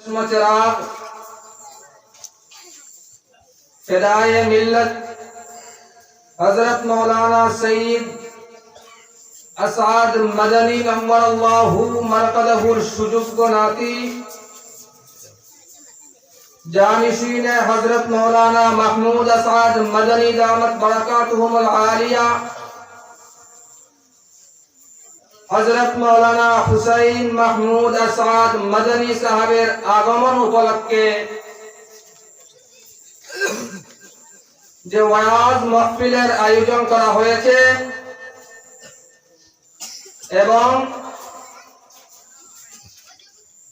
चिराग फिदाए मिल्लत हजरत मौलाना सईद असाद मदनी नव्वरल्लाहु मरकदहुल शुजुब को नाती जानिशीन हजरत मौलाना महमूद असाद मदनी दामत बरकातुहुमुल आलिया हजरत मौलाना हुसैन महमूद असाद मदनी साहबेर आगमन उपलक्षे যে ওয়াজ মাহফিলের আয়োজন করা হয়েছে এবং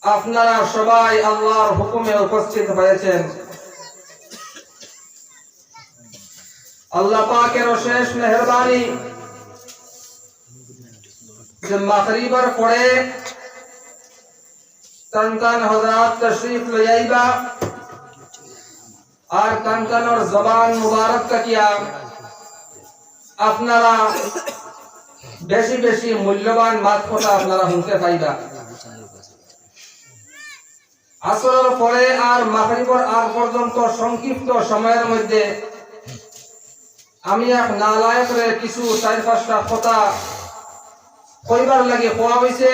আপনারা সবাই আল্লাহর হুকুমে উপস্থিত হয়েছেন। আল্লাহ পাকের অশেষ মেহেরবানি যে মাগরিবের পরে তনতন হযরত তশরীফ লইয়াইবা আর তনতনর জবান মুবারক কাকিয়া আপনারা বেশি বেশি মূল্যবান মাত কথা আপনারা শুনতে পাইবা। আসরের পরে আর মাগরিবের আগ পর্যন্ত সংক্ষিপ্ত সময়ের মধ্যে আমি এক নালায়েকরে কিছু 4-5টা কথা কইবার লাগি কোয়া হইছে।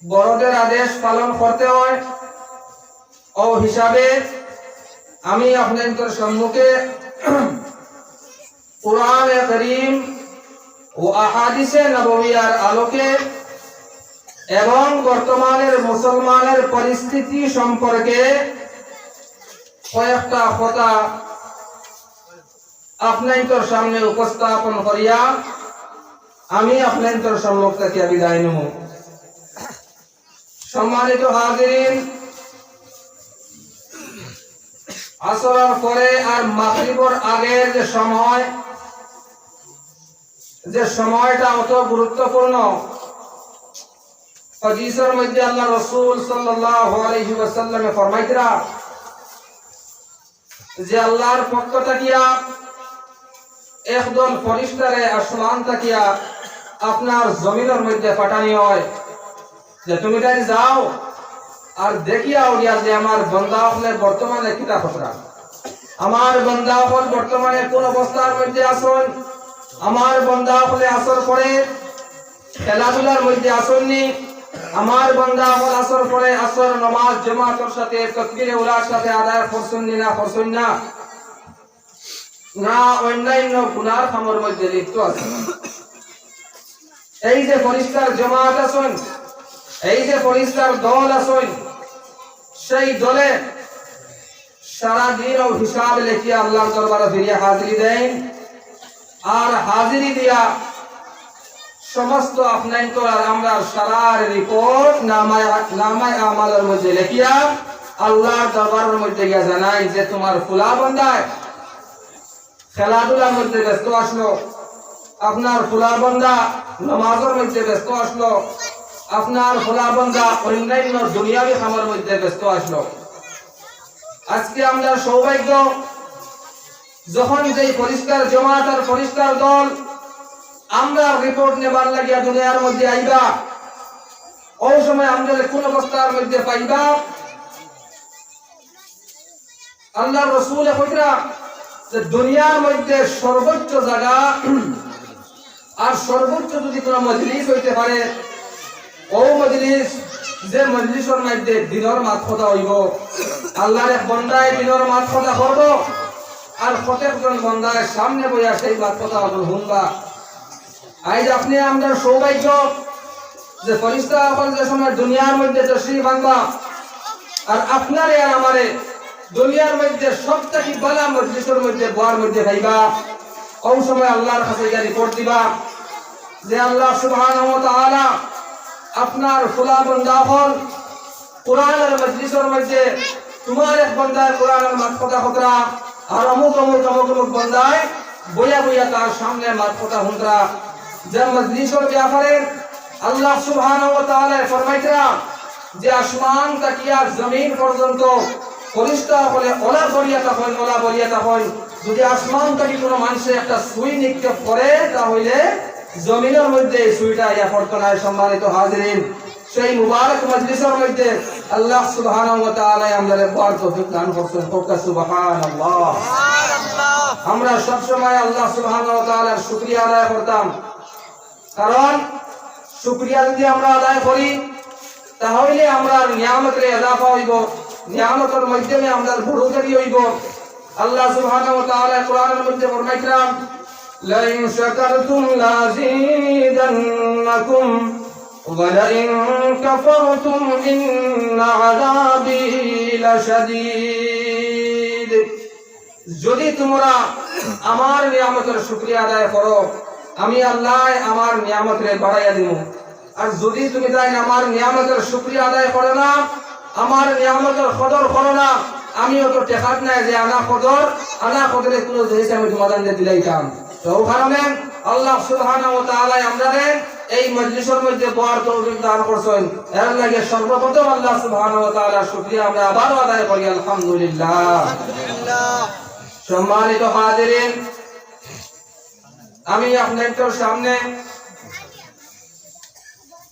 বড়দের আদেশ পালন করতে হয় ও হিসাবে আমি আপনাদের সম্মুখে কুরআনে কারীম ও আহাদিসে নববিয়ার আলোকে এবং বর্তমানের মুসলমানের পরিস্থিতি সম্পর্কে কয়েকটা কথা আপনাদের সামনে উপস্থাপন করিয়া আমি আপনাদের সম্মুখ থেকে বিদায় নেব। সম্মানিত হাজিরিন, আসরের পরে আর মাগরিবের আগের যে সময়টা অত গুরুত্বপূর্ণ, হাদিসের মধ্যে আল্লাহ রাসূল সাল্লাল্লাহু আলাইহি ওয়াসাল্লাম ফরমাইতরা যে আল্লাহর পক্ষ থেকে একদল ফেরেশতারে আসমান থেকে আপনার জমিনের মধ্যে পাঠানি হয় যে তুমি তাই যাও আর দেখিয়া ওরিয়া যে আমার বান্দা হলে বর্তমানে কিতা খতরা, আমার বান্দা হল বর্তমানে কোন অবস্থার মধ্যে আছেন, আমার বান্দা হলে আসর পরে খেলাধুলার মধ্যে আসেননি, আমার বান্দা হল আসর পরে আসর নামাজ জামাতের সাথে তাকবীরে উলার সাথে আদায় করছেন না করছেন না, না অন্যান্য গুনার খামের মধ্যে লিপ্ত আছে। এই যে ফেরেশতার জামাত আছেন, এই যে ফেরেশতার দল আছেন, সেই দলে সারা দিন ও হিসাব লিখিয়া আল্লাহর দরবারে ফিরিয়া হাজিরি দেন আর হাজিরি দিয়া সমস্ত আপনাদের আর আমরা সারার রিপোর্ট নামায় আমালের মধ্যে লিখিয়া আল্লাহর দরবারের মধ্যে গিয়া জানাই যে তোমার ফুলা বান্দায় খেলাধুলার মধ্যে ব্যস্ত আসলো, আপনার ফুলা বান্দা নামাজের মধ্যে ব্যস্ত আসলো, আপনার ফুলা বান্দা অন্যান্য দুনিয়াবি কামের মধ্যে ব্যস্ত আসলো। আজকে আমরা সৌভাগ্য যখন যেই ফেরেশতার জামাত আর ফেরেশতার দল আমরা রিপোর্ট নেবার লাগিয়া দুনিয়ার মধ্যে আইবা, ওই সময় আমরা কোন অবস্থার মধ্যে পাইবা। আল্লাহর রাসূল কইরা যে দুনিয়ার মধ্যে সর্বোচ্চ জায়গা আর সর্বোচ্চ যদি কোনো মজলিস হইতে পারে ও মজলিস যে মজলিসের মধ্যে দিনের মাত কথা হইব, আল্লাহর এক বান্দায় দিনের মাত কথা করব আর প্রত্যেকজন বান্দার সামনে বইয়া সেই মাত কথা শুনবা। আজ আপনি আমরা সৌভাগ্য যে ফেরেশতা সকল যে সময় দুনিয়ার মধ্যে তশরীফ আনবা আর আপনারে আর আমারে দুনিয়ার মধ্যে সবথেকে ভালো মজলিসের মধ্যে বয়ার মধ্যে পাইবা। ওই সময় আল্লাহর কাছে গিয়ে রিপোর্ট দিবা যে আল্লাহ সুবহানাহু ওয়া তাআলা আপনার ফুলা বান্দা হল কোরআনের মজলিসের মধ্যে তোমার এক বান্দায় কোরআনের মাত কথা হতরা আর অমুক অমুক অমুক অমুক বান্দায় বইয়া বইয়া তার সামনে মাত কথা হুনরা। যে মজলিসের ব্যাপারে আল্লাহ সুবহানাহু ওয়া তাআলা ফরমাইতরা যে আসমান থেকে জমিন পর্যন্ত ফেরেশতা হলে ওলা বলিয়া তখন যদি আসমান থেকে কোনো মানুষে একটা সুই নিক্ষেপ করে তাহলে জমিনের মধ্যে সুইটা ইয়া পড়তো না। সম্মানিত হাজিরিন, সেই মুবারক মজলিসের মধ্যে আল্লাহ সুবহানাহু ওয়া তাআলা আমাদের বড় তৌফিক দান করছেন। সুবহানাল্লাহ। আমরা সব সময় আল্লাহ সুবহানাহু ওয়া তাআলার শুকরিয়া আদায় করতাম, কারণ শুকরিয়া যদি আমরা আদায় করি তাহলে আমরা নিয়ামতের ইজাফা হইব, নিয়ামতের মাধ্যমে আমরা বড়োতরি হইব। আল্লাহ সুবহানাহু ওয়া তাআলা কোরআনের মধ্যে ফরমাইছেন, লা ইন শাকারতুম লাযীদান্নাকুম ওয়া লা ইন কাফারতুম ইন্না আযাবী লাশাদীদ। যদি তোমরা আমার নিয়ামতের শুকরিয়া আদায় করো, আমি আল্লাহ আমার নিয়ামতরে বাড়াইয়া দিব। আর যদি তুমি তাই আমার নিয়ামতের শুকরিয়া আদায় করো না, আমার নিয়ামতের কদর করো না, আমিও তো টেকাত নাই যে আনা কদরে কোনো জিনিস আমি তোমাদের দিলাইতাম। তো কারণে আল্লাহ সুবহানাহু ওয়া তাআলা আমাদের এই মজলিসের মধ্যে বড় তৌফিক দান করছেন। এর লাগে সর্বপ্রথম আল্লাহ সুবহানাহু ওয়া তাআলার শুকরিয়া আমরা আবার আদায় করি, আলহামদুলিল্লাহ। সম্মানিত হাজিরিন, আমি আপনাদের সামনে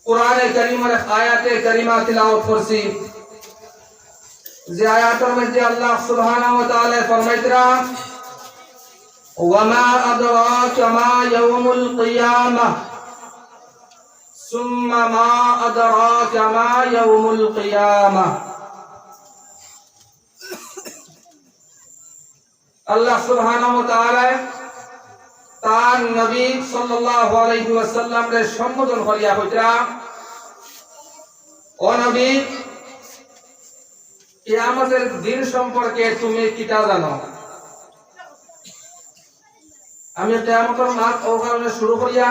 কোরআনে কারীমের আয়াতে কারিমা তিলাওয়াত করছি। যে আয়াতের মধ্যে আল্লাহ সুবহানাহু ওয়া তাআলা ফরমাইতেন, ওয়া মা আদরাকা মা ইয়াউমুল কিয়ামাহ সুম্মা মা আদরাকা মা ইয়াউমুল কিয়ামাহ। আল্লাহ সুবহানাহু ওয়া তাআলা তার নবী সাল্লাল্লাহু আলাইহি ওয়াসাল্লাম রে সম্বোধন করিয়া কইরা, ও নবী, কিয়ামতের দিন সম্পর্কে তুমি কিতা জানো? আমি কিয়ামতের মাস ও কারণে শুরু করিয়া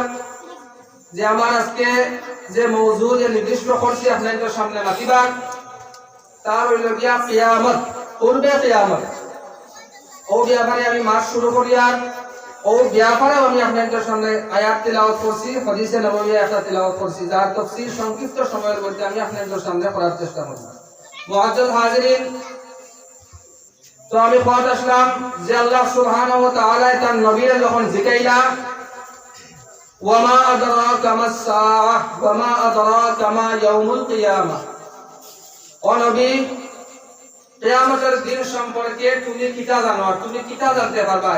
যে আমার আজকে যে মওযু যে নির্দিষ্ট করছি আপনাদের সামনে মাতিবা, তার হইল গিয়া কিয়ামত, পূর্বে কিয়ামত। ও ব্যাপারে আমি মাস শুরু করিয়া ও ব্যাপারে আমি আপনাদের সামনে আয়াত তিলাওয়াত করছি, হাদিসে নববী একটা তিলাওয়াত করছি, যার তাফসীর সংক্ষিপ্ত সময়ের মধ্যে আমি আপনাদের সামনে করার চেষ্টা করব। মুআজ্জাল হাজিরিন, তো আমি কথা আসলাম যে আল্লাহ সুবহানাহু ওয়া তাআলা তার নবীরে যখন জিকাইলা, ওয়া মা আদরাকা মাস সাআহ ওয়া মা আদরাকা মা ইয়াউমুল কিয়ামাহ, ও নবী, কিয়ামতের দিন সম্পর্কে তুমি কিতা জানো, তুমি কিতা জানতে পারবা?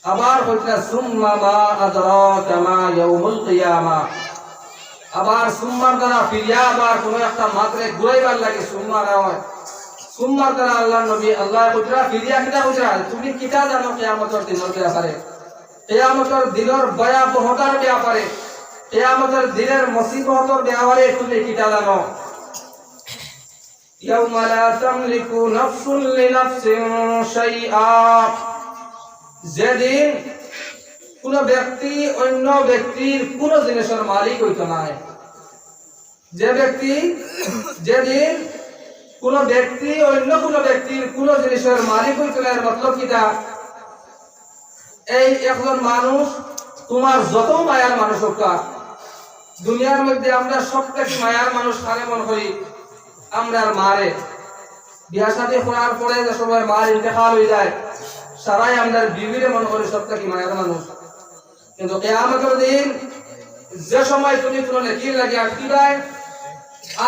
আবার কইলা সুম্মা মা আদরাকা মা ইয়াউমুল কিয়ামাহ। আবার সুম্মার দ্বারা ফিরিয়া আবার কোন একটা মাত্রে ঘুরাইবার লাগে সুম্মা হয়। সুম্মার দ্বারা আল্লাহ নবী আল্লাহ কইরা ফিরিয়া কিতা কইরা, তুমি কিতা জানো কিয়ামতের দিনের ব্যাপারে, কিয়ামতের দিনের ভয়াবহতার ব্যাপারে, কিয়ামতের দিনের মুসিবতের ব্যাপারে তুমি কিতা জানো? ইয়াউমা লা তামলিকু নাফসুন লিনাফসিন শাইআ, যেদিন কোন ব্যক্তি অন্য ব্যক্তির কোন জিনিসের মালিক হইত না। যেদিন কোন ব্যক্তি অন্য কোন ব্যক্তির কোন জিনিসের মালিক হইত না, এর মতলব কিটা? এই একজন মানুষ, তোমার যত মায়ার মানুষ হোক, দুনিয়ার মধ্যে আমরা সবথেকে মায়ার মানুষ কারে মনে করি? আমরা মারে। বিয়া শাদী করার পরে যে সময় মার ইন্তেকাল হয়ে যায়, সারাই আমরা বিবিরে মনে করি সবথেকে মায়ার মানুষ। কিন্তু কিয়ামতের দিন যে সময় তুমি কোনো নেকির লাগে আটকিবাই,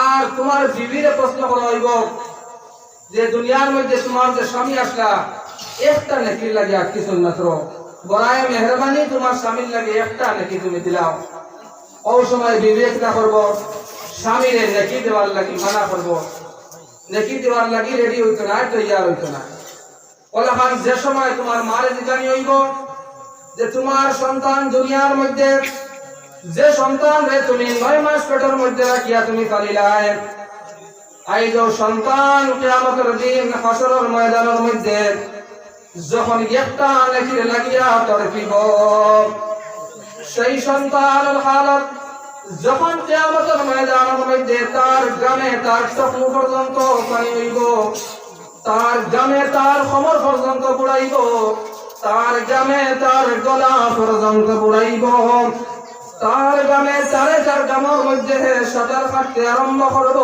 আর তোমার বিবিরে প্রশ্ন করা হইব যে দুনিয়ার মধ্যে তোমার যে স্বামী আসলা, একটা নেকির লাগে আটকিছুন মাত্র, বড়ায় মেহরবানি তোমার স্বামীর লাগে একটা নেকি তুমি দিলাও। ও সময় বিবেক না করবো, স্বামীরে নেকি দেওয়ার লাগি মানা করবো, নেকি দেওয়ার লাগি রেডি হইতো না, তৈয়ার হইতো না। ওলাখান যে সময় তোমার মারে জিজ্ঞানি হইব যে তোমার সন্তান দুনিয়ার মধ্যে যে সন্তান রে তুমি 9 মাস পেটের মধ্যে রাখিয়া তুমি পালিলাই, আইজ সন্তান কিয়ামতের দিন হাসরের ময়দানের মধ্যে যখন একটা নেকির লাগিয়া তরফিব, সেই সন্তানের হালত যখন কিয়ামতের ময়দানের মধ্যে তার গ্রামে তার স্বপ্ন পর্যন্ত পানি হইব, তার গ্রামে তার খবর পর্যন্ত বুড়াইব, তার গ্রামে তার গলা পর্যন্ত বুড়াইব, তার গ্রামে তারে তার গ্রামের মধ্যে সাঁতার কাটতে আরম্ভ করব।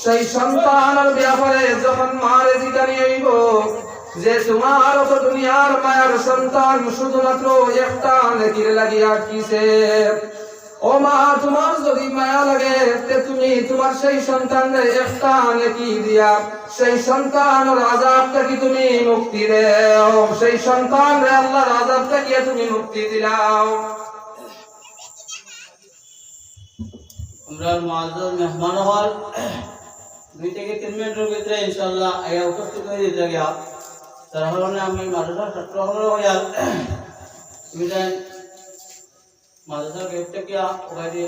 সেই সন্তানের ব্যাপারে যখন মারে জিজ্ঞানি হইব যে তোমার তো দুনিয়ার মায়ের সন্তান শুধুমাত্র একটা নেকির লাগিয়া আটকিছে, ও মা তোমার যদি মায়া লাগে তে তুমি তোমার সেই সন্তানের একটা নেকি দিয়া সেই সন্তানের আযাব থেকে তুমি মুক্তি দাও, সেই সন্তানের আল্লাহর আযাব থেকে তুমি মুক্তি দিলাও। আমরা মুআজ্জাজ মেহমান হল 2 থেকে 3 মিনিটের ভিতরে ইনশাআল্লাহ আয়া উপস্থিত হয়ে যেতে গিয়া তার কারণে আমি মাদ্রাসার ছাত্র হল হইয়া মিজান মাদ্রাসার গেটটা কি ওখানে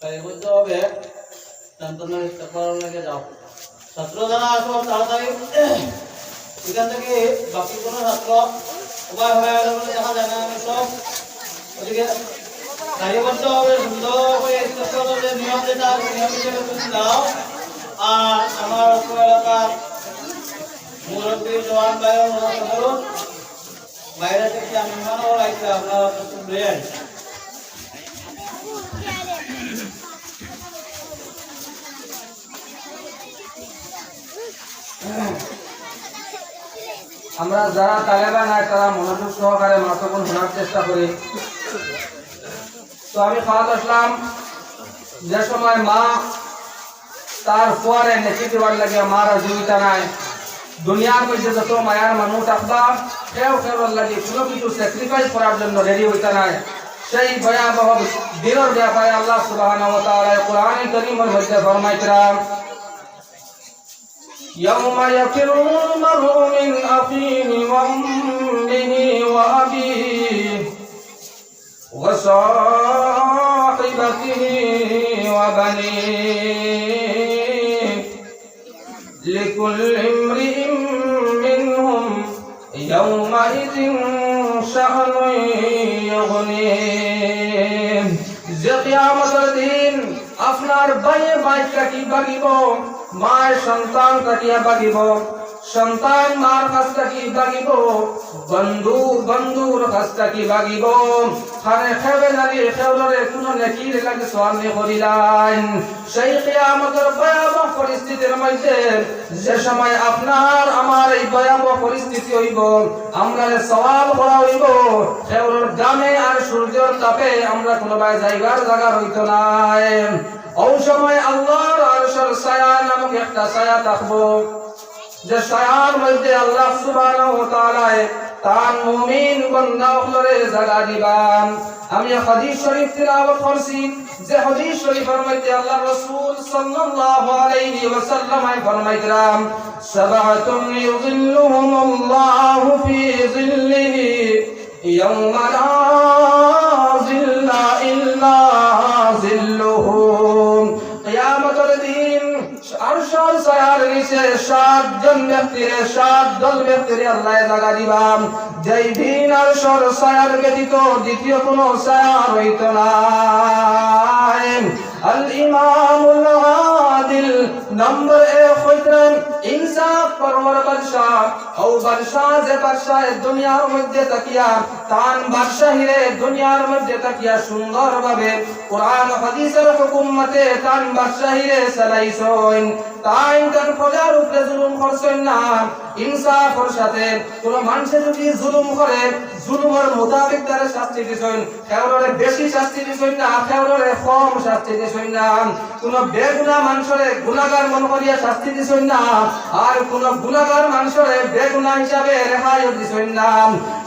কায়বদ্ধ হবে সন্তানের ইস্তেকবার লাগে যাও। ছাত্র যারা আসো তাড়াতাড়ি এখান থেকে বাকি কোনো ছাত্র উপায় হয়ে গেল বলে দেখা যায় না। আমি সব ওদিকে কায়বদ্ধ হবে সুন্দর করে ইস্তেকবারের নিয়ম যেটা নিয়ম হিসেবে তুমি দাও। আর আমার এলাকার মুরব্বী জওয়ান ভাইয়েরা ধরুন বাইরে থেকে আমি মানব রাখতে আপনারা শুনবেন। আমরা যারা তালেবা নাই তারা মনোযোগ সহকারে মাতৃগুণ শোনার চেষ্টা করি। তো আমি খাওয়াতে আসলাম যে সময় মা তার পরে নেকি দেওয়ার লাগে মার জীবিতা নাই, দুনিয়ার মধ্যে যত মায়ার মানুষ থাকবা কেউ কেউর লাগে কোনো কিছু স্যাক্রিফাইস করার জন্য রেডি হইতে নাই। সেই ভয়াবহ দিনের ব্যাপারে আল্লাহ সুবহানাহু ওয়া তাআলা কোরআনে কারীমের মধ্যে ফরমাইতেন يوم يفر المرء من أخيه وأمه وأبيه وصاحبته وبنيه لكل امرئ منهم يومئذ شأن يغنيه যে কিয়ামতের দিন আপনার ভাইয়ে ভাইকে কি বাগিব, মায়ের সন্তান কাটিয়া বাগিব, সন্তান মার কাছ থেকে বাগিব, বন্ধু বন্ধুর কাছ থেকে বাগিব। খানে খেবে নারী খেউলরে কোনো নেকির লাগে সোয়ানি করিলেন। সেই কিয়ামতের ভয়াবহ পরিস্থিতির মধ্যে যে সময় আপনার আমার এই ভয়াবহ পরিস্থিতি হইব, আমরা সওয়াল করা হইব, খেউলর গামে আর সূর্যের তাপে আমরা কোনোবাই যাইবার জায়গা হইতো নাই। ওই সময় আল্লাহর আরশের ছায়া নামক একটা ছায়া থাকবো, যে ছায়ার মধ্যে আল্লাহ সুবহানাহু ওয়া তাআলা তার মুমিন বান্দাগুলোরে জায়গা দিবেন। আমি হাদিস শরীফ তিলাওয়াত করছি, যে হাদিস শরীফের মধ্যে আল্লাহ রাসূল সাল্লাল্লাহু আলাইহি ওয়াসাল্লাম ফরমাইতেন সাবাতুন ইউযিল্লুহুমুল্লাহু ফি যিল্লিহি ইয়াওমা লা যিল্লা ইল্লা যিল্লুহু। কিয়ামতের দিন আরশের ছায়ার নিচে 7 জন ব্যক্তিরে 7 দল ব্যক্তিরে আল্লাহ জায়গা দিবেন, যেই দিন আরশের ছায়ার ব্যতীত দ্বিতীয় কোনো ছায়া হইত না। আল ইমামুল আদিল নম্বর 1 হইতেন ইনসাফ পরওয়ার বাদশাহ। ও বাদশাহ যে বাদশাহ দুনিয়ার মধ্যে তাকিয়া তান বাদশাহীরে দুনিয়ার মধ্যে তাকিয়া সুন্দরভাবে কোরআন হাদিসের হুকুম মতে তান বাদশাহীরে চালাইছেন, তাই তার প্রজার উপরে জুলুম করছেন না। ইনসাফের সাথে কোন মানুষে যদি জুলুম করে জুলুমের মোতাবেক তার শাস্তি দিছেন, কেউরে বেশি শাস্তি দিছেন না, কেউরে কম শাস্তি দিছেন না। কোন বেগুনাহ মানুষরে গুনাহগার মনে করিয়া শাস্তি দিছেন না, আর কোন গুনাহগার মানুষরে বেগুনাহ হিসাবে রেহাই দিছেন না।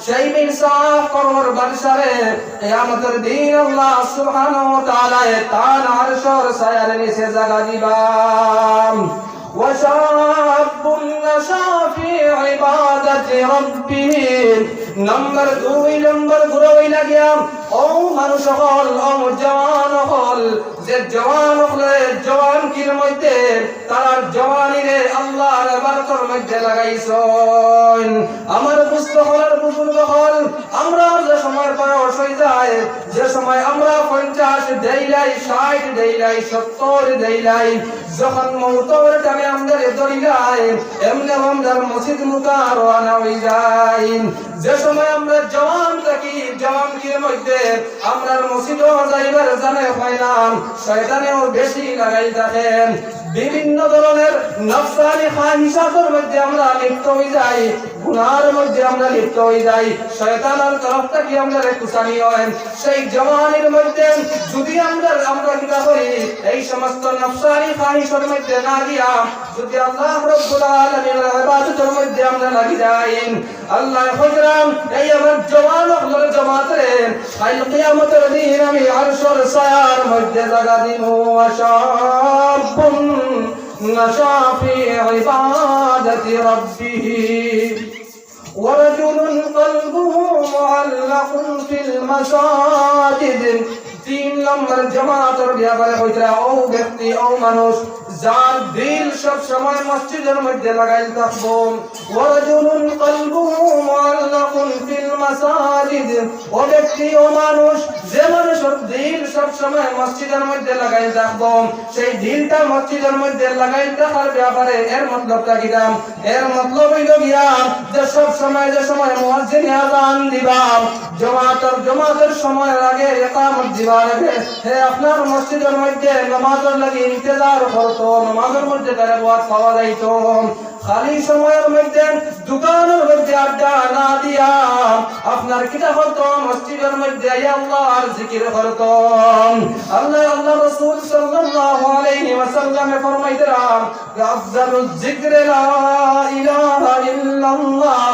সেই ইনসাফ করবার বাদশারে কিয়ামতের দিন আল্লাহ সুবহানাহু ওয়া তাআলা তার আরশের ছায়ার নিচে জায়গা দিবেন। وشاب نشأ في عبادة ربه নম্বর 2 নম্বর গুরুই লাগিয়া ও মানুষ হল ও জওয়ান হল, যে জওয়ান হলে জওয়ান কির মধ্যে তার জওয়ানিরে আল্লাহর ইবাদতের মধ্যে লাগাইছেন। আমার পুস্তক হল বুজুর্গ হল, আমরা যে সময় বয়স হয়ে যায়, যে সময় আমরা 50 দেইলাই 60 দেইলাই 70 দেইলাই, যখন মওতের টাইমে আমাদের দরিলাই এমনি আমাদের মসজিদ মুকার রওনা হয়ে যায়। যে সময় আমরা জওয়ান থাকি জওয়ানকির মধ্যে আমরা মসজিদও যাইবার জানে হয় না, শয়তানেও বেশি লাগাই থাকেন। বিভিন্ন ধরনের নফসানি খাহিশাতের মধ্যে আমরা লিপ্ত হয়ে যাই, গুনার মধ্যে আমরা লিপ্ত হয়ে যাই, শয়তানের তরফ থেকে আমরা কুসানি হয়। সেই জওয়ানির মধ্যে যদি আমরা কি করি, এই সমস্ত নফসানি খাহিশের মধ্যে না গিয়া যদি আল্লাহ রাব্বুল আলামিনের ইবাদতের মধ্যে আমরা লাগি যাই, আল্লাহ হযরাম এই আমার জওয়ান হল জামাতে কাল কিয়ামতের দিন আমি আরশের ছায়ার মধ্যে জায়গা দিব। আশাবুন নাশা ফি ইবাদাতি রাব্বিহি ورجل قلبه معلق في المساجد। 3 নম্বর জামাতের ব্যাপারে কইরা ও ব্যক্তি ও মানুষ যার দিল সব সময় মসজিদের মধ্যে লাগাই থাকবো। ওয়ারাজুলুন কলবুহু মুআল্লাকুন ফিল মাসাজিদ, ও ব্যক্তি ও মানুষ যে মানুষের দিল সব সময় মসজিদের মধ্যে লাগাই থাকবো, সেই দিলটা মসজিদের মধ্যে লাগাই থাকার ব্যাপারে এর মতলবটা কি? এর মতলব হইল গিয়া যে সব সময় যে সময় মুয়াজ্জিন আযান দিবা, জমাতের সময়ের আগে ইকামত দিবার আগে হে আপনার মসজিদের মধ্যে নামাজের লাগি ইন্তজার করতো, নামাজের মধ্যে তার ওয়াজ পাওয়া যাইতো। খালি সময়ের মধ্যে দোকানের মধ্যে আড্ডা না দিয়া আপনার কিতা করতো, মসজিদের মধ্যে আল্লাহর জিকির করতো। আল্লাহ রাসূল সাল্লাল্লাহু আলাইহি ওয়াসাল্লাম ফরমাইতেন আফজালুজ যিকরি লা ইলাহা ইল্লাল্লাহ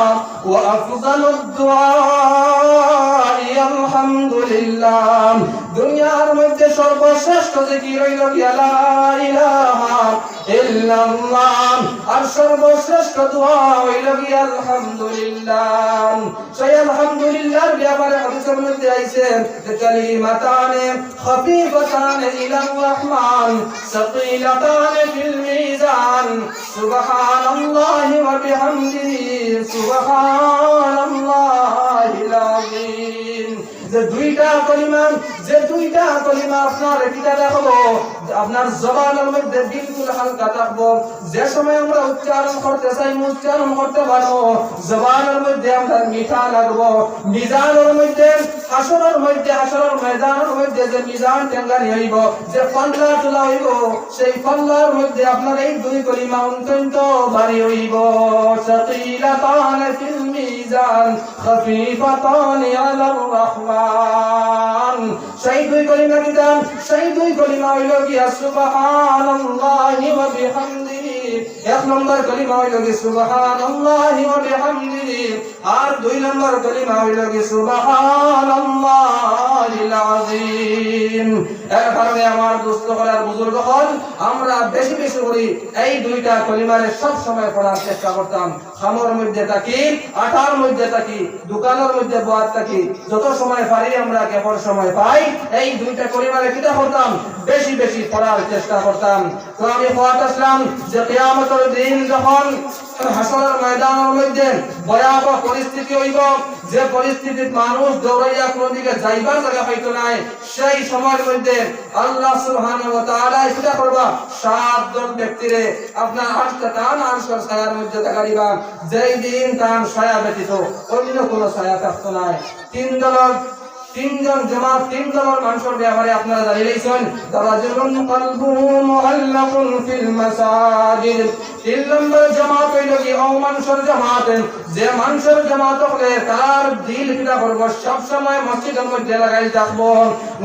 ওয়া আফজালুদ দুআ আলহামদুলিল্লাহ। দুনিয়ার মধ্যে সর্বশ্রেষ্ঠ জিকির হইল লা ইলাহা ইল্লাল্লাহ, আর সর্বশ্রেষ্ঠ দোয়া হইল আলহামদুলিল্লাহ। সেই আলহামদুলিল্লাহর ব্যাপারে হাদিসের মধ্যে আইছে কালিমাতানে খাফিফাতানে ইলার রহমান সাকিলাতানে ফিল মিজান সুবহানাল্লাহি ওয়া বিহামদিহি সুবহানাল্লাহিল আযীম। যে দুইটা কলিমা আপনার কিতা দেখবো, আপনার জবানের মধ্যে বিলকুল হালকা থাকবো। যে সময় আমরা উচ্চারণ করতে চাই উচ্চারণ করতে পারবো, জবানের মধ্যে আমরা মিঠা লাগবো। মিজানের মধ্যে হাসরের ময়দানের মধ্যে যে মিজান টেঙ্গানি হইব, যে পাল্লা তোলা হইব, সেই পাল্লার মধ্যে আপনার এই দুই কলিমা অত্যন্ত ভারী হইব। সাকিলাতান ফিল মিজান খাফিফাতান আলার রহমান। সেই দুই কলিমা কি দাম? সেই দুই কলিমা হইল কি সুবহানাল্লাহি ওয়া বিহামদিহি। 1 নম্বর কলিমা হইল কি সুবহানাল্লাহি ওয়া বিহামদিহি, আর 2 নম্বর কলিমা হইল কি সুবহানাল্লাহিল আযীম। এর কারণে আমার দোস্ত হলার বুজুর্গ হল আমরা বেশি বেশি করি এই দুইটা কলিমারে সব সময় পড়ার চেষ্টা করতাম। খামর মধ্যে থাকি, আটার মধ্যে থাকি, দোকানের মধ্যে বয়াত থাকি, যত সময় পারি আমরা কেবল সময় পাই এই দুইটা কলিমারে কিতা করতাম, বেশি বেশি পড়ার চেষ্টা করতাম। তো আমি কথা আসলাম যে কিয়ামতের দিন যখন হাসরের ময়দানের মধ্যে ভয়াবহ পরিস্থিতি হইব, যে পরিস্থিতিতে মানুষ দৌড়াইয়া কোন দিকে যাইবার জায়গা পাইতো নাই, সেই সময়ের মধ্যে আল্লাহ সুবহানাহু ওয়া তাআলা কিতা করবা, 7 জন ব্যক্তিরে আপনার আটটা টান আরশের ছায়ার মধ্যে দেখাইবা, যেই দিন তার ছায়া ব্যতীত অন্য কোনো ছায়া থাকতো না। 3 দলের মানুষের ব্যাপারে আপনারা জানিয়েছেন রাজুলুন কলবুহু মুআল্লাকুন ফিল মাসাজিদ। 3 নম্বর জামাত হইল কি ও মানুষের জামাত, যে মানুষের জামাত হলে তার দিল কিটা করব সব সময় মসজিদের মধ্যে লাগাই থাকবো,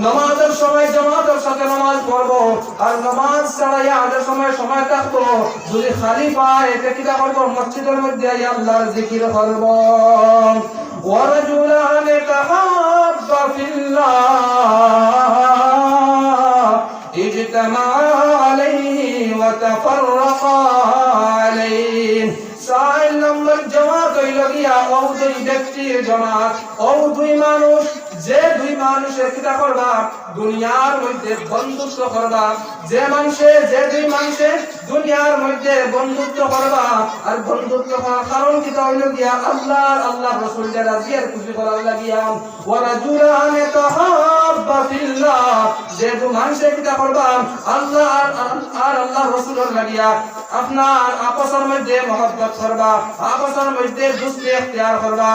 নামাজের সময় জামাতের সাথে নামাজ পড়বো, আর নামাজ ছাড়াইয়া আধা সময় থাকবো। যদি খালি পায় এটা কিটা করব, মসজিদের মধ্যে আল্লাহর জিকির করব। ورجلان تحابا في الله اجتمعا عليه وتفرقا عليه। 4 নম্বর জামাত হইল গিয়া ও দুই ব্যক্তির জামাত, ও দুই মানুষ, যে দুই মানুষের কিতা করবা, দুনিয়ার মধ্যে বন্ধুত্ব করবা, যে দুই মানুষের দুনিয়ার মধ্যে বন্ধুত্ব করবা। আর বন্ধুত্ব করার কারণ কিতা হইল গিয়া আল্লাহ রাসূলের রাজি আর খুশি করার লাগিয়া। ওয়া রাজুলান তাহাব্বা ফিল্লাহ, যে দুই মানুষের কিতা করবা, আল্লাহ আর আল্লাহ রাসূলের লাগিয়া আপনার আপসের মধ্যে মহব্বত করবা, আপসের মধ্যে দোস্তি ইখতিয়ার করবা।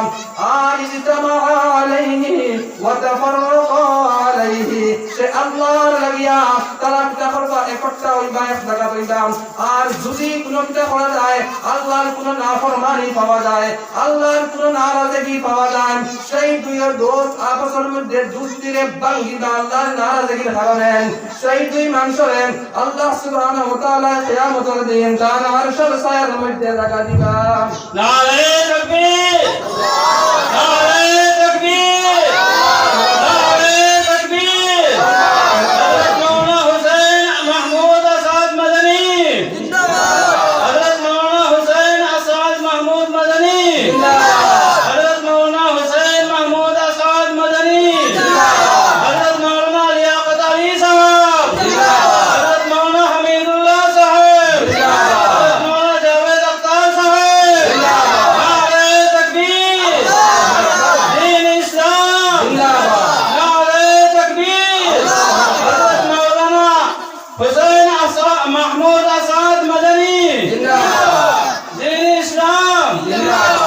আর ইজতামা আলাইহি ওয়া তাফাররাকা আলাইহি, সে আল্লাহর লাগিয়া তারা কিতা করবা, একতা হইবা, এক জায়গা পাইতাম। আর যদি কোনো কিতা করা যায়, আল্লাহর কোনো নাফরমানি পাওয়া যায়, আল্লাহর কোনো নারাজগি পাওয়া যায়, সেই দুইয়ের দোষ আপসের মধ্যে দুস্তিরে ভাঙ্গিবা আল্লাহর নারাজগির কারণে সেই দুই মানুষের আল্লাহ সুবহানাহু ওয়া তাআলা কিয়ামতের দিন তার আরশের ছায়ার মধ্যে জায়গা দিবা। নারে তাকবীর, নারে তাকবীর, নারে তাকবীর। হযরত মাওলানা হুসাইন মাহমুদ আসাদ মাদানী জিন্দাবাদ। হযরত মাওলানা হুসাইন আসাদ মাহমুদ মাদানী জিন্দাবাদ। হযরত মাওলানা হুসাইন মাহমুদ আসাদ মাদানী জিন্দাবাদ। হযরত মাওলানা লিয়াকত আলী সাহেব জিন্দাবাদ। হযরত মাওলানা হামিদুল্লাহ সাহেব জিন্দাবাদ। হযরত মাওলানা জাভেদ আখতার সাহেব জিন্দাবাদ। নারে তাকবীর, দ্বীন ইসলাম জিন্দাবাদ। নারে তাকবীর। হযরত মাওলানা হুসাইন মাহমুদ আসাদ মাদানী জিন্দাবাদ। দ্বীন ইসলাম জিন্দাবাদ।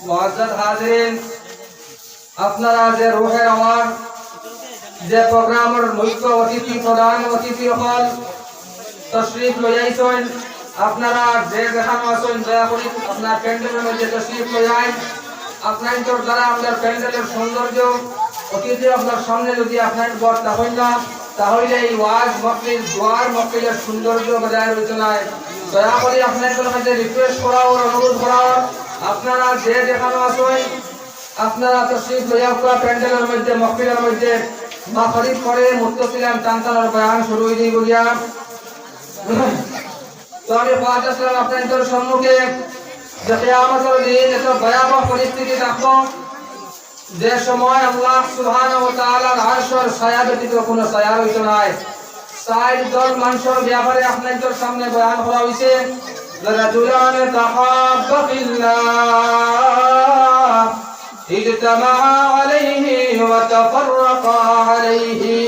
মুআজ্জাজ হাজিরিন, আপনারা যে রুহের আমার যে প্রোগ্রামের মুখ্য অতিথি প্রধান অতিথি হল তশরিফ লই আইছেন, আপনারা যে যেখানে আছেন দয়া করে আপনার প্যান্ডেলের মধ্যে তশরিফ লই আইন। আপনাদের দ্বারা আমাদের প্যান্ডেলের সৌন্দর্য অতিথি আপনার সামনে যদি আপনার বর্তা হইল না, তাহলে এই ওয়াজ মকলিস দোয়ার মকলিসের সৌন্দর্য বজায় রইতে নাই। দয়া করে আপনাদের কাছে রিকোয়েস্ট করা ও অনুরোধ করা, আপনারা যে যেখানে আছেন আপনারা তশরিফ লইয়া প্যান্ডেলের মধ্যে মকলিসের মধ্যে মা খরিদ করে মুত্তসিলাম টানটানোর বয়ান শুরু হয়ে দিব গিয়া। তো আমি ফাজ আসলাম আপনাদের সম্মুখে যে কিয়ামতের দিন এত ভয়াবহ পরিস্থিতি থাকবো, যে সময় আল্লাহ সুবহানাহু ওয়া তাআলার আরশের ছায়া ব্যতীত কোনো ছায়া হইতো নাই। চার দল মানুষের ব্যাপারে আপনাদের সামনে বয়ান করা হয়েছে। রাজুলান তাহাব্বা ফিল্লাহ ইজতামাআ আলাইহি ওয়া তাফাররাকা আলাইহি।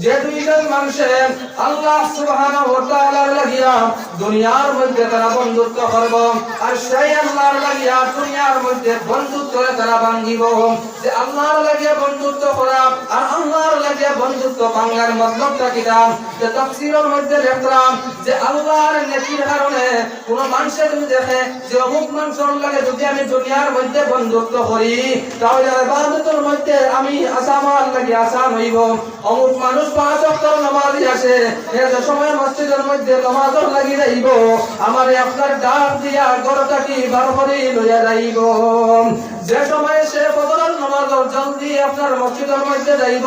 যে দুইজন মানুষের আল্লাহ সুবহানাহু ওয়া তাআলার লাগিয়া দুনিয়ার মধ্যে তারা বন্ধুত্ব করব, আর সেই আল্লাহর লাগিয়া দুনিয়ার মধ্যে বন্ধুত্ব তারা ভাঙ্গিব। যে আল্লাহর লাগিয়া বন্ধুত্ব করা আর আল্লাহর লাগিয়া বন্ধুত্ব ভাঙ্গার মতলবটা কি? যে তাফসীরের মধ্যে লিখলাম যে আল্লাহর নেকির কারণে কোন মানুষের যদি দেখে যে অমুক মানুষের লাগে যদি আমি দুনিয়ার মধ্যে বন্ধুত্ব করি, তাহলে ইবাদতের মধ্যে আমি আসামার লাগিয়া আসান হইব। অমুক মানুষ 5 ওয়াক্ত নামাজ আসে, এর সময় মসজিদের মধ্যে নামাজের লাগি যাইব, আমারে আপনার ডাক দিয়া গরটা কি বার করে লইয়া যাইব। যে সময় সে ফজরের নামাজ জলদি আপনার মসজিদের মধ্যে যাইব,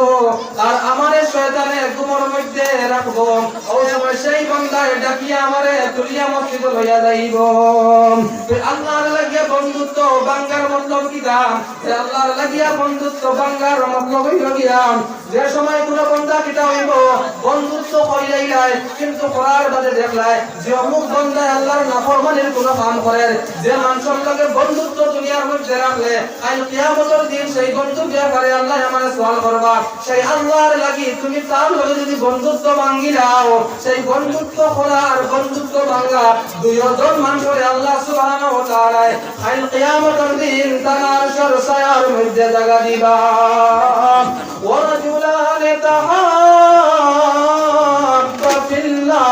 আর আমারে শয়তানে ঘুমের মধ্যে রাখবো, ওই সময় সেই বান্দায় ডাকিয়া আমারে তুলিয়া মসজিদে লইয়া যাইব। আল্লাহর লাগিয়া বন্ধুত্ব বাঙ্গার মতলব কি দাম? আল্লাহর লাগিয়া বন্ধুত্ব বাঙ্গার মতলব হইল গিয়া যে সময় কোন বান্দা কিটা হইব বন্ধুত্ব কইলাই নাই, কিন্তু করার বাদে দেখলাই যে অমুক বান্দায় আল্লাহর নাফরমানির কোন কাম করে, যে মানুষের লগে বন্ধুত্ব দুনিয়ার মধ্যে রাখলে আইন কিয়ামতের দিন সেই বন্ধু ব্যাপারে আল্লাহ আমারে সওয়াল করবা। সেই আল্লাহর লাগি তুমি তার লগে যদি বন্ধুত্ব ভাঙ্গি দাও, সেই বন্ধুত্ব করা আর বন্ধুত্ব ভাঙ্গা দুইজন মানুষের আল্লাহ সুবহানাহু ওয়া তাআলা আইন কিয়ামতের দিন তার আরশের ছায়ার মধ্যে জায়গা দিবা। ওয়া রাজুলান তাহাব্বা ফিল্লাহ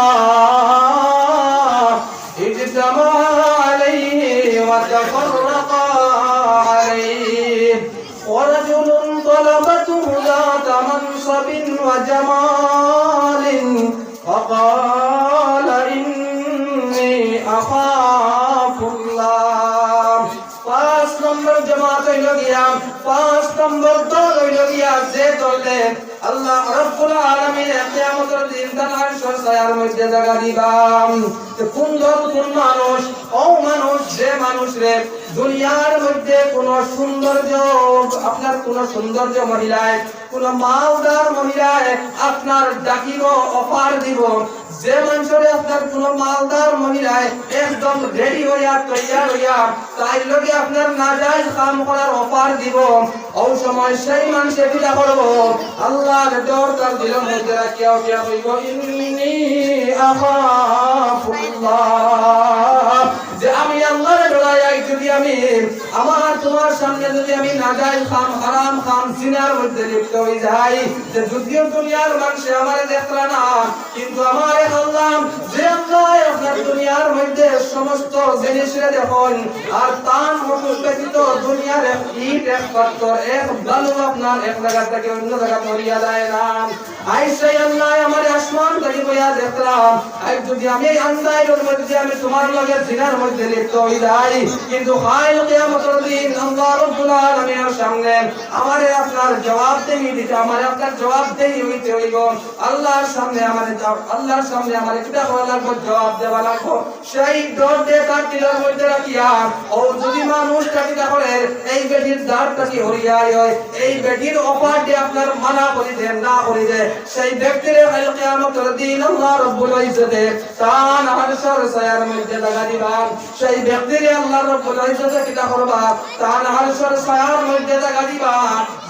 ইজতামাআ আলাইহি ওয়া তাফাররাকা আলাইহি ওয়া রাজুলুন তালাবাতু যাতা মানসাবিন ওয়া জামালিন ফাকালা ইন্নী আখাফুল্লাহ। 5 নম্বর জামাত হইল গিয়া, 5 নম্বর দল হইল গিয়া যে দলে আল্লাহ রাব্বুল আলামিন কিয়ামতের দিন তার আরশের ছায়ার মধ্যে জায়গা দিবা। কোন দল কোন মানুষ? ও মানুষ যে মানুষ রে দুনিয়ার মধ্যে কোন সৌন্দর্য আপনার কোন সৌন্দর্য মহিলায় কোন মালদার মহিলায় আপনার ডাকিব অফার দিব যে মানুষের আপনার কোন মালদার মহিলায় একদম রেডি হইয়া তৈয়ার হইয়া তাই লগে আপনার নাজায়েজ কাম করার অফার দিব ওই সময় সেই মানুষে কিটা করব আল্লাহর ডর তার দিলের মধ্যে রাখিয়া উঠিয়া হইব ইন্নী আখাফুল্লাহ যে আমি আল্লাহর ডরাই যদি আমি আমার তোমার সামনে যদি আমি নাজায়েজ কাম হারাম কাম জিনার মধ্যে লিপ্ত হই যাই যে যদিও দুনিয়ার মানুষে আমারে দেখলা না কিন্তু আমার আল্লাহ যে আল্লাহ আপনার দুনিয়ার মধ্যে সমস্ত জিনিসে দেখুন আর তান হুকুম ব্যতীত দুনিয়ার এক ইট এক পাথর এক বালু আপনার এক জায়গা থেকে অন্য জায়গা মরিয়া যায় না আইসাই আল্লাহ আমার আসমান থেকে বইয়া দেখলাম আই যদি আমি আন্দাইরের মধ্যে আমি তোমার লগে জিনার মধ্যে লিপ্ত হই যাই কিন্তু কাল কিয়ামতের দিন আল্লাহ রাব্বুল আলামিনের সামনে আমারে আপনার জবাবদেহি দিতে আমারে আপনার জবাবদেহি হইতে হইব আল্লাহর সামনে আল্লাহর সামনে আমারে কিটা করা লাগবে জবাব দেওয়া লাগবে সেই ডর দিয়ে তার দিলের মধ্যে রাখিয়া ও যদি মানুষটা কিটা করে এই বেটির দাঁড়টা কি হরিয়াই হয় এই বেটির অফার দিয়ে আপনার মানা করি দেন না করি দেন সেই ব্যক্তির কাল কিয়ামতের দিন আল্লাহ রাব্বুল ইজ্জতে তান আরশের ছায়ার মধ্যে লাগা দিবেন সেই ব্যক্তির আল্লাহ রাব্বুল ইজ্জতে কিটা করবা তান আরশের ছায়ার মধ্যে লাগা দিবা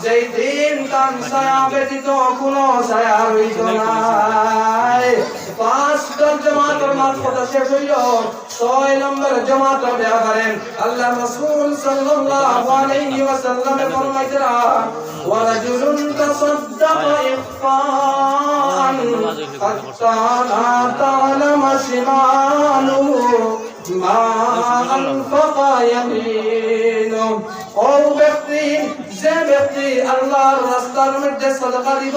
যেই দিন তান ছায়া ব্যতীত কোনো ছায়া হইতো না পাঁচ দল জামাতের মাত কথা শেষ হইল 6 নম্বর জামাতের ব্যাপারে আল্লাহ রাসূল সাল্লাল্লাহু আলাইহি ওয়াসাল্লাম ফরমাইছেন ওয়া রাজুলুন তাসাদদাকা ইখফাআন হাত্তা লা তা'লামা শিমালুহু মা আনফাকা ইয়ামিনু ও ব্যক্তি যে ব্যক্তি আল্লাহর রাস্তার মধ্যে সাদকা দিব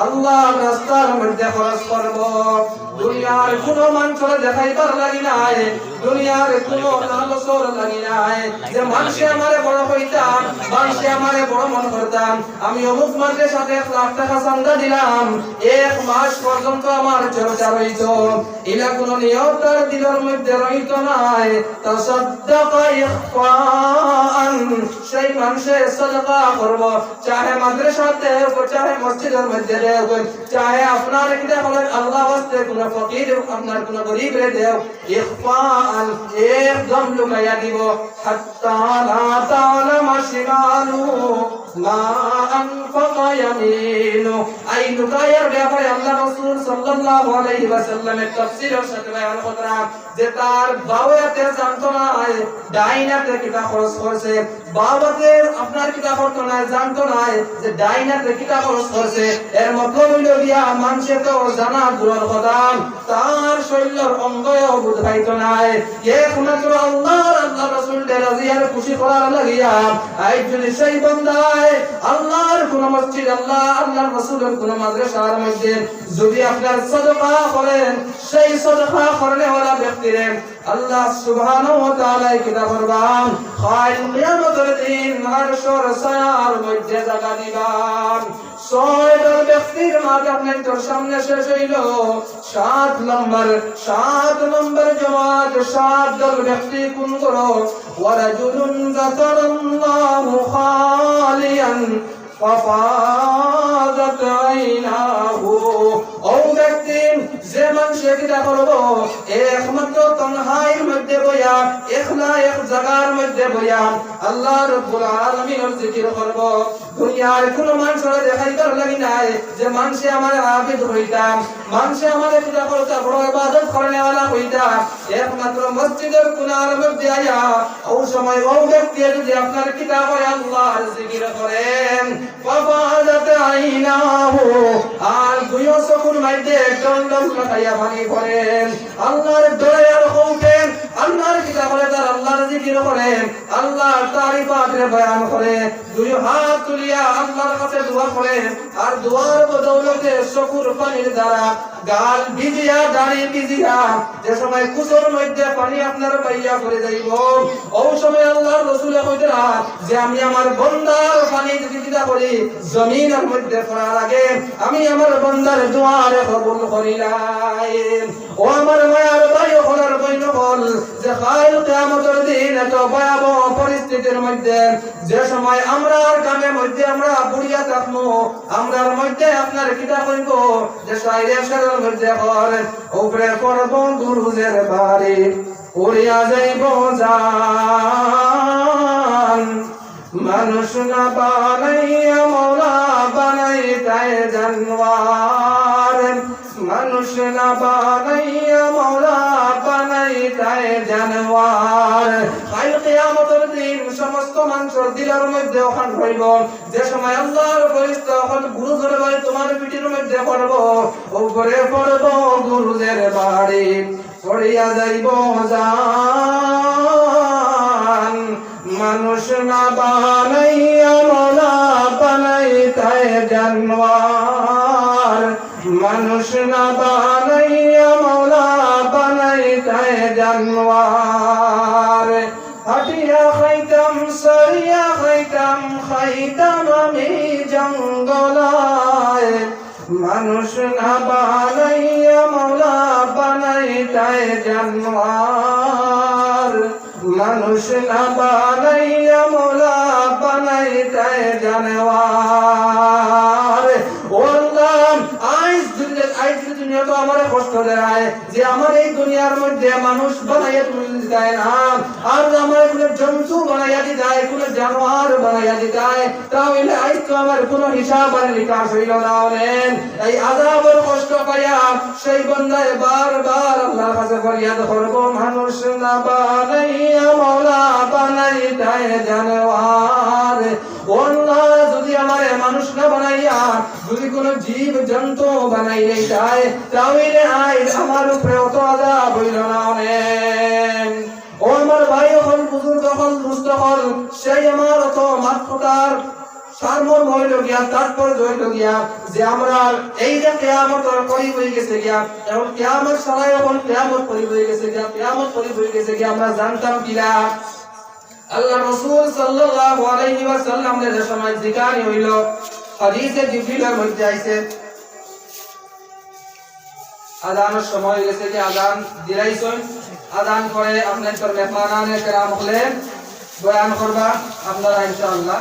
আল্লাহর রাস্তার মধ্যে খরচ করব দুনিয়ার কোনো মানুষের দেখাইবার লাগি নাই দুনিয়ার কোনো লালসর লাগি নাই যে মানুষে আমারে বড় হইতাম মানুষে আমারে বড় মন করতাম আমি অমুক মানুষের সাথে 1 লাখ টাকা চাঁদা দিলাম 1 মাস পর্যন্ত আমার চর্চা রইত ইলা কোনো নিয়ত তার দিলের মধ্যে রইত নাই তাসাদদাকা ইখফাআন সেই মানুষে সাদকা করব চাহে মাদ্রাসাতে হোক চাহে মসজিদের মধ্যে হোক চাহে আপনার কিটা বলেন আল্লাহ ওয়াস্তে কোন ফকির আপনার কোন গরীব রে দেও ইখফাআন একদম লুকাইয়া দিব হাত্তা লা তা'লামা শিমালু মা আনফাকা ইয়ামিনু আই লুকাইয়ার ব্যাপারে আল্লাহ রাসূল সাল্লাল্লাহু আলাইহি ওয়াসাল্লামের তাফসীরের সাথে বয়ান করলাম যে তার বাবাতে জানতো না ডাইনাতে কিটা খরচ করছে বাবাতে আপনার কিটা করতো না জানতো না যে ডাইনাতে কিটা খরচ করছে এর মতলব হইল গিয়া মানুষে তো জানা দূরের কথা তার শরীরের অঙ্গও বুঝাইতো না একমাত্র আল্লাহ রাসূল রাজিয়ার খুশি করার লাগিয়া আই যদি সেই বান্দায় আল্লাহর কোন মসজিদ আল্লাহর রাসূলের কোন মাদ্রাসার মধ্যে যদি আপনার সাদকা করেন সেই সাদকা করলে ওরা ব্যক্তিরে আল্লাহ সুবহানাহু ওয়া তাআলা কিতা করবেন কাল কিয়ামতের দিন আরশের ছায়ার মধ্যে জায়গা দিবেন 6 জন ব্যক্তির মাঝে আপনার তোর সামনে শেষ হইল 7 নম্বর জামাত 7 জন ব্যক্তি কোন করো ওয়া রাজুলুন যাকারাল্লাহু খালিয়ান ফাফাযাত আইনাহু ও ব্যক্তি যে মানুষে কিটা করব একমাত্র তনহাইর মধ্যে বইয়া একলা এক জায়গার মধ্যে বইয়া আল্লাহ রাব্বুল আলামিনের জিকির করব দুনিয়ার কোন মানুষের দেখাইবার লাগি নাই যে মানুষে আমার আবিদ হইতাম মানুষে আমার কিটা করতে বড় ইবাদত করেনেওয়ালা হইতাম একমাত্র মসজিদের কোণার মধ্যে আয়া ওই সময় ও ব্যক্তি যদি আপনার কিটা করে আল্লাহর জিকির করেন ফাফাযাত আইনাহু আর দুই চকুর মধ্যে টন্ডন লাগাইয়া ভাঙি পড়েন আল্লাহর দয়ার খৌফে আল্লাহর কিতাব বলে তার আল্লাহর জিকির করে আল্লাহর তারিফাতে বয়ান করে দুই হাত তুলিয়া আল্লাহর কাছে দোয়া করে আর দোয়ার বদৌলতে চকুর পানির দ্বারা গাল ভিজিয়া দাড়ি ভিজিয়া যে সময় কুসর মধ্যে পানি আপনার পাইয়া করে যাইব ওই সময় আল্লাহর রাসূল কইরা যে আমি আমার বান্দার পানি যদি কিতা করি জমিনের মধ্যে পড়ার আগে আমি আমার বান্দার দোয়ারে কবুল করিলাই ও আমার মায়ার ভাই ওনার বইন বল যে যে কাল কিয়ামতের দিন এত ভয়াবহ পরিস্থিতির মধ্যে যে সময় আমরা কামের মধ্যে আমরা বুড়িয়া থাকবো আমরার মধ্যে আপনার কিতা কইব যে শাইরের শরীরের মধ্যে করে উপরে করব গুরুজের বাড়ি উড়িয়া যাইব জান মানুষ না বানাইয়া মৌলা বানাইতায় জানোয়ার মানুষ না বানাইয়া মৌলা বানাইতায় জানোয়ার কাল কিয়ামতের দিন সমস্ত মানুষের দিলের মধ্যে ওখান হইব যে সময় আল্লাহর ফেরেশতা ওখান গুরুজের বাড়ি তোমার পিঠের মধ্যে পড়ব উপরে পড়ব গুরুজের বাড়ি পড়িয়া যাইব জান মানুষ না বানাইয়া মৌলা বানাইতায় জানোয়ার মানুষ না বানাইয়া মৌলা বানাইতায় জানোয়ার হাটিয়া খাইতাম সরিয়া খাইতাম খাইতাম আমি জঙ্গলায় মানুষ না বানাইয়া মৌলা বানাইতায় জানোয়ার মানুষ না বানাইয়া মৌলা বানাইতায় জানোয়ার ও আল্লাহ আজ দুনিয়া তো আমার কষ্ট দেয় যে আমার এই দুনিয়ার মধ্যে মানুষ বানাইয়া তুমি দেয় না আর আমার কোনো জন্তু বানাইয়া দিতায় কোনো জানোয়ার বানাইয়া দিতায় তাহলে আজ তো আমার কোনো হিসাব আর নিকাশ হইল না বলেন এই আযাবের কষ্ট পাইয়া সেই বান্দায় বারবার আল্লাহর কাছে ফরিয়াদ করব মানুষ না বানাইয়া মওলা বানাইতায় জানোয়ার ও আল্লাহ যদি আমার মানুষ না বানাইয়া যদি কোনো জীব জন্তু বানাই দেয় তাহলে আজ আমার উপরে অত আযাব হইল না বলেন ও আমার ভাই হল বুজুর্গ হল দুস্থ হল সেই আমার অত মাত্রতার সারমর্ম হইল গিয়া তারপর হইল গিয়া যে আমরা এই যে কিয়ামত করিব হয়ে গেছে গিয়া এখন কিয়ামত সরাই এখন কিয়ামত করিব হয়ে গেছে গিয়া কিয়ামত করিব হয়ে গেছে গিয়া আমরা জানতাম কিনা আল্লাহ রাসূল সাল্লাল্লাহু আলাইহি ওয়াসাল্লাম এর সময় জিকারি হইল হাদিসে জিবরিলের মধ্যে আইছে আযানের সময় গেছে যে আযান দিলাইছেন আযান করে আপনাদের মেহমানানে কেরাম হলে বয়ান করবা আপনারা ইনশাআল্লাহ।